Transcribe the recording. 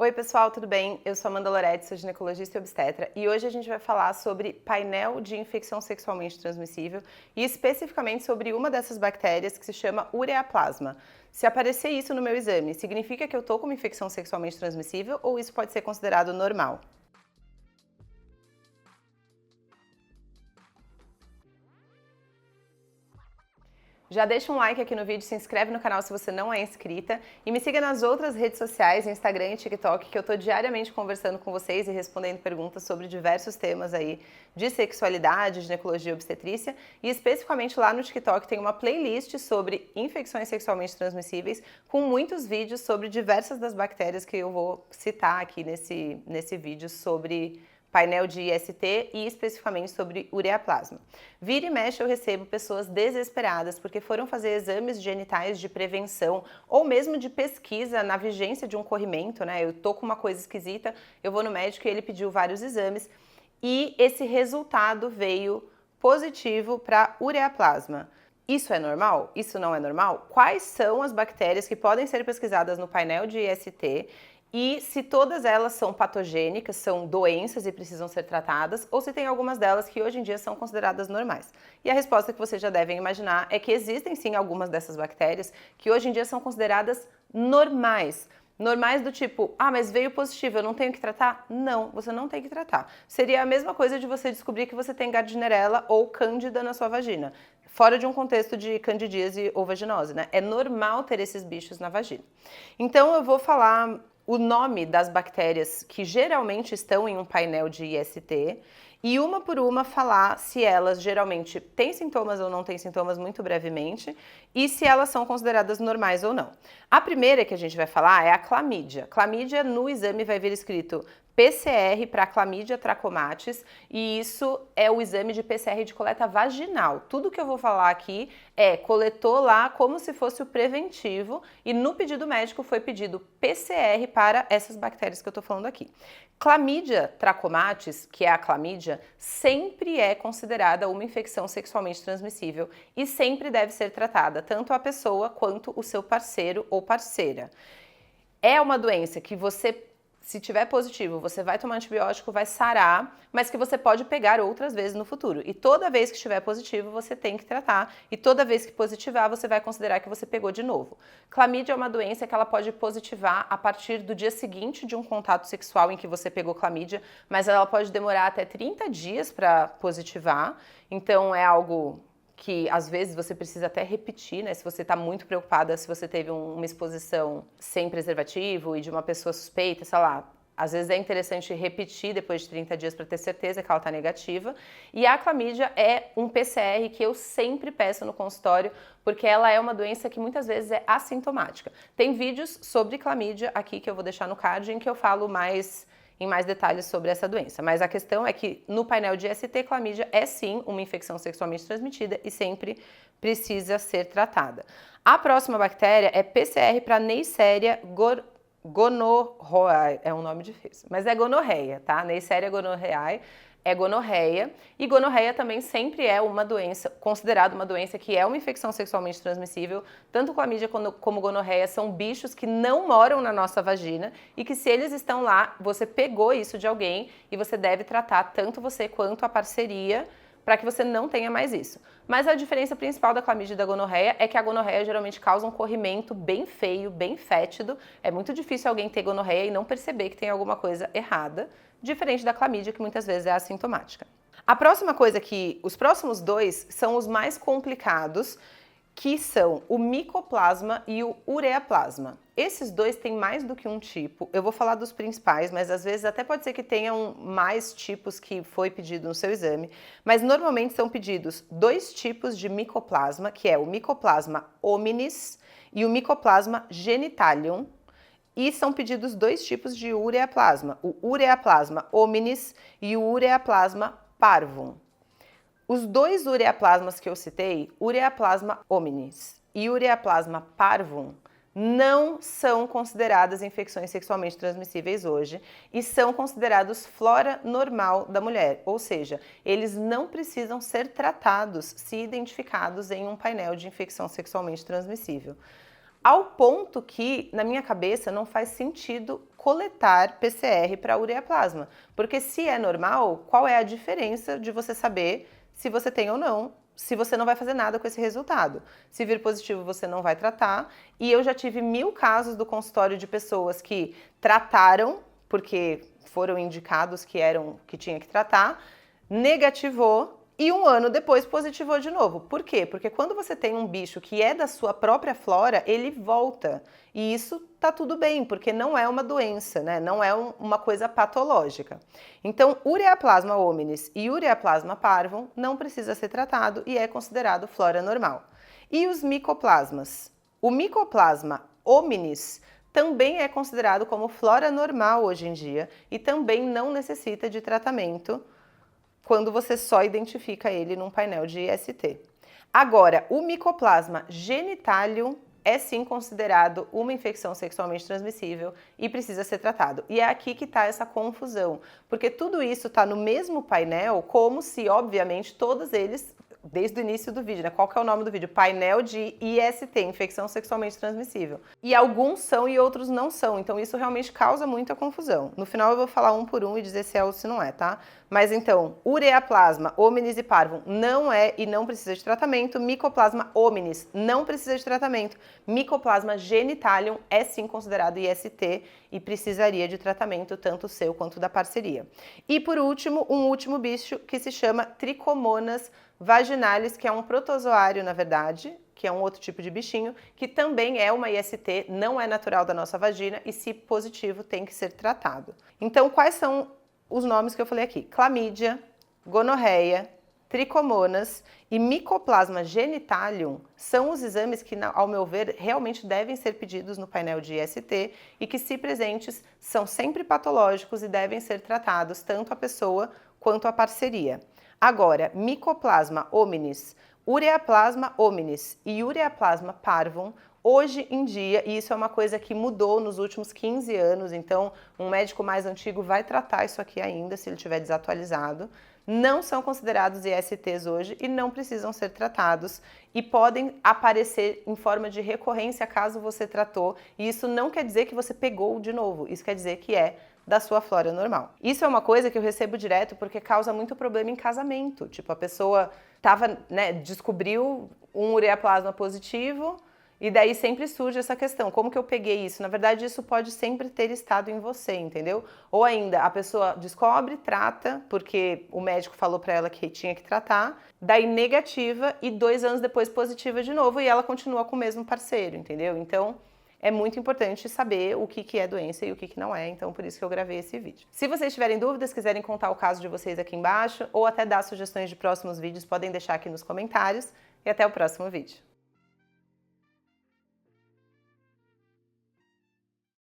Oi pessoal, tudo bem? Eu sou Amanda Loretti, sou ginecologista e obstetra e hoje a gente vai falar sobre painel de infecção sexualmente transmissível e especificamente sobre uma dessas bactérias que se chama ureaplasma. Se aparecer isso no meu exame, significa que eu tô com uma infecção sexualmente transmissível ou isso pode ser considerado normal? Já deixa um like aqui no vídeo, se inscreve no canal se você não é inscrita e me siga nas outras redes sociais, Instagram e TikTok, que eu tô diariamente conversando com vocês e respondendo perguntas sobre diversos temas aí de sexualidade, ginecologia e obstetrícia. E especificamente lá no TikTok tem uma playlist sobre infecções sexualmente transmissíveis com muitos vídeos sobre diversas das bactérias que eu vou citar aqui nesse vídeo sobre painel de IST e especificamente sobre ureaplasma. Vira e mexe eu recebo pessoas desesperadas porque foram fazer exames genitais de prevenção ou mesmo de pesquisa na vigência de um corrimento, né? Eu tô com uma coisa esquisita, eu vou no médico e ele pediu vários exames e esse resultado veio positivo para ureaplasma. Isso é normal? Isso não é normal? Quais são as bactérias que podem ser pesquisadas no painel de IST e se todas elas são patogênicas, são doenças e precisam ser tratadas, ou se tem algumas delas que hoje em dia são consideradas normais? E a resposta que vocês já devem imaginar é que existem sim algumas dessas bactérias que hoje em dia são consideradas normais. Normais do tipo, mas veio positivo, eu não tenho que tratar? Não, você não tem que tratar. Seria a mesma coisa de você descobrir que você tem Gardnerella ou Cândida na sua vagina, fora de um contexto de candidíase ou vaginose, né? É normal ter esses bichos na vagina. Então eu vou falar o nome das bactérias que geralmente estão em um painel de IST e uma por uma falar se elas geralmente têm sintomas ou não têm sintomas muito brevemente e se elas são consideradas normais ou não. A primeira que a gente vai falar é a clamídia. Clamídia no exame vai vir escrito PCR para Chlamydia trachomatis e isso é o exame de PCR de coleta vaginal. Tudo que eu vou falar aqui coletou lá como se fosse o preventivo e no pedido médico foi pedido PCR para essas bactérias que eu estou falando aqui. Chlamydia trachomatis, que é a clamídia, sempre é considerada uma infecção sexualmente transmissível e sempre deve ser tratada, tanto a pessoa quanto o seu parceiro ou parceira. É uma doença que você, se tiver positivo, você vai tomar antibiótico, vai sarar, mas que você pode pegar outras vezes no futuro. E toda vez que estiver positivo, você tem que tratar. E toda vez que positivar, você vai considerar que você pegou de novo. Clamídia é uma doença que ela pode positivar a partir do dia seguinte de um contato sexual em que você pegou clamídia, mas ela pode demorar até 30 dias para positivar. Então é algo que às vezes você precisa até repetir, né? Se você está muito preocupada, se você teve uma exposição sem preservativo e de uma pessoa suspeita, sei lá, às vezes é interessante repetir depois de 30 dias para ter certeza que ela está negativa. E a clamídia é um PCR que eu sempre peço no consultório, porque ela é uma doença que muitas vezes é assintomática. Tem vídeos sobre clamídia aqui que eu vou deixar no card em que eu falo em mais detalhes sobre essa doença. Mas a questão é que no painel de IST, clamídia é sim uma infecção sexualmente transmitida e sempre precisa ser tratada. A próxima bactéria é PCR para Neisseria gonorrhoeae, é um nome difícil, mas é gonorreia, tá? Neisseria gonorrhoeae é gonorreia, e gonorreia também sempre é uma doença, considerada uma doença que é uma infecção sexualmente transmissível. Tanto clamídia como gonorreia são bichos que não moram na nossa vagina e que se eles estão lá, você pegou isso de alguém e você deve tratar tanto você quanto a parceria para que você não tenha mais isso. Mas a diferença principal da clamídia e da gonorreia é que a gonorreia geralmente causa um corrimento bem feio, bem fétido. É muito difícil alguém ter gonorreia e não perceber que tem alguma coisa errada, diferente da clamídia, que muitas vezes é assintomática. A próxima coisa os próximos dois são os mais complicados, que são o micoplasma e o ureaplasma. Esses dois têm mais do que um tipo. Eu vou falar dos principais, mas às vezes até pode ser que tenham mais tipos que foi pedido no seu exame. Mas normalmente são pedidos dois tipos de micoplasma, que é o micoplasma hominis e o micoplasma genitalium. E são pedidos dois tipos de ureaplasma, o ureaplasma hominis e o ureaplasma parvum. Os dois ureaplasmas que eu citei, ureaplasma hominis e ureaplasma parvum, não são consideradas infecções sexualmente transmissíveis hoje e são considerados flora normal da mulher, ou seja, eles não precisam ser tratados se identificados em um painel de infecção sexualmente transmissível. Ao ponto que, na minha cabeça, não faz sentido coletar PCR para ureaplasma. Porque se é normal, qual é a diferença de você saber se você tem ou não, se você não vai fazer nada com esse resultado? Se vir positivo, você não vai tratar. E eu já tive 1000 casos do consultório de pessoas que trataram, porque foram indicados que tinha que tratar, negativou, e 1 ano depois positivou de novo. Por quê? Porque quando você tem um bicho que é da sua própria flora, ele volta. E isso tá tudo bem, porque não é uma doença, né? Não é uma coisa patológica. Então, ureaplasma hominis e ureaplasma parvum não precisa ser tratado e é considerado flora normal. E os micoplasmas? O micoplasma hominis também é considerado como flora normal hoje em dia e também não necessita de tratamento quando você só identifica ele num painel de IST. Agora, o micoplasma genitalium é sim considerado uma infecção sexualmente transmissível e precisa ser tratado. E é aqui que está essa confusão, porque tudo isso está no mesmo painel, como se, obviamente, todos eles, desde o início do vídeo, né? Qual que é o nome do vídeo? Painel de IST, infecção sexualmente transmissível. E alguns são e outros não são, então isso realmente causa muita confusão. No final eu vou falar um por um e dizer se é ou se não é, tá? Mas então, ureaplasma hominis e parvum não é e não precisa de tratamento, micoplasma hominis não precisa de tratamento, micoplasma genitalium é sim considerado IST e precisaria de tratamento tanto seu quanto da parceria. E por último, um último bicho que se chama Trichomonas vaginalis, que é um protozoário, na verdade, que é um outro tipo de bichinho, que também é uma IST, não é natural da nossa vagina e, se positivo, tem que ser tratado. Então, quais são os nomes que eu falei aqui? Clamídia, gonorreia, tricomonas e micoplasma genitalium são os exames que, ao meu ver, realmente devem ser pedidos no painel de IST e que, se presentes, são sempre patológicos e devem ser tratados tanto a pessoa quanto a parceria. Agora, micoplasma hominis, ureaplasma hominis e ureaplasma parvum, hoje em dia, e isso é uma coisa que mudou nos últimos 15 anos, então um médico mais antigo vai tratar isso aqui ainda, se ele estiver desatualizado, não são considerados ISTs hoje e não precisam ser tratados e podem aparecer em forma de recorrência caso você tratou, e isso não quer dizer que você pegou de novo, isso quer dizer que é da sua flora normal. Isso é uma coisa que eu recebo direto porque causa muito problema em casamento. Tipo, a pessoa descobriu um ureaplasma positivo e daí sempre surge essa questão, como que eu peguei isso? Na verdade, isso pode sempre ter estado em você, entendeu? Ou ainda, a pessoa descobre, trata, porque o médico falou pra ela que tinha que tratar, daí negativa e 2 anos depois positiva de novo e ela continua com o mesmo parceiro, entendeu? Então, é muito importante saber o que é doença e o que não é, então por isso que eu gravei esse vídeo. Se vocês tiverem dúvidas, quiserem contar o caso de vocês aqui embaixo ou até dar sugestões de próximos vídeos, podem deixar aqui nos comentários e até o próximo vídeo.